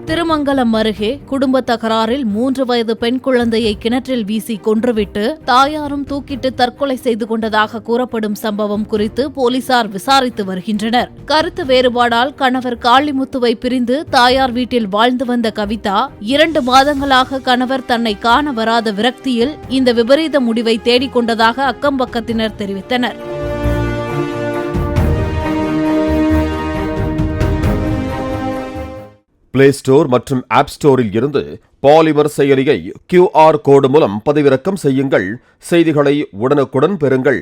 திருமங்கலம் அருகே குடும்ப தகராறில் 3 வயது பெண் குழந்தையை கிணற்றில் வீசி கொன்றுவிட்டு தாயாரும் தூக்கிட்டு தற்கொலை செய்து கொண்டதாக கூறப்படும் சம்பவம் குறித்து போலீசார் விசாரித்து வருகின்றனர். கருத்து வேறுபாடால் கணவர் காளிமுத்துவை பிரிந்து தாயார் வீட்டில் வாழ்ந்து வந்த கவிதா 2 மாதங்களாக கணவர் தன்னை காண வராத விரக்தியில் இந்த விபரீத முடிவை தேடிக்கொண்டதாக அக்கம்பக்கத்தினர் தெரிவித்தனர். பிளே ஸ்டோர் மற்றும் ஆப் ஸ்டோரில் இருந்து பாலிமர் செயலியை QR கோடு மூலம் பதிவிறக்கம் செய்யுங்கள். செய்திகளை உடனுக்குடன் பெறுங்கள்.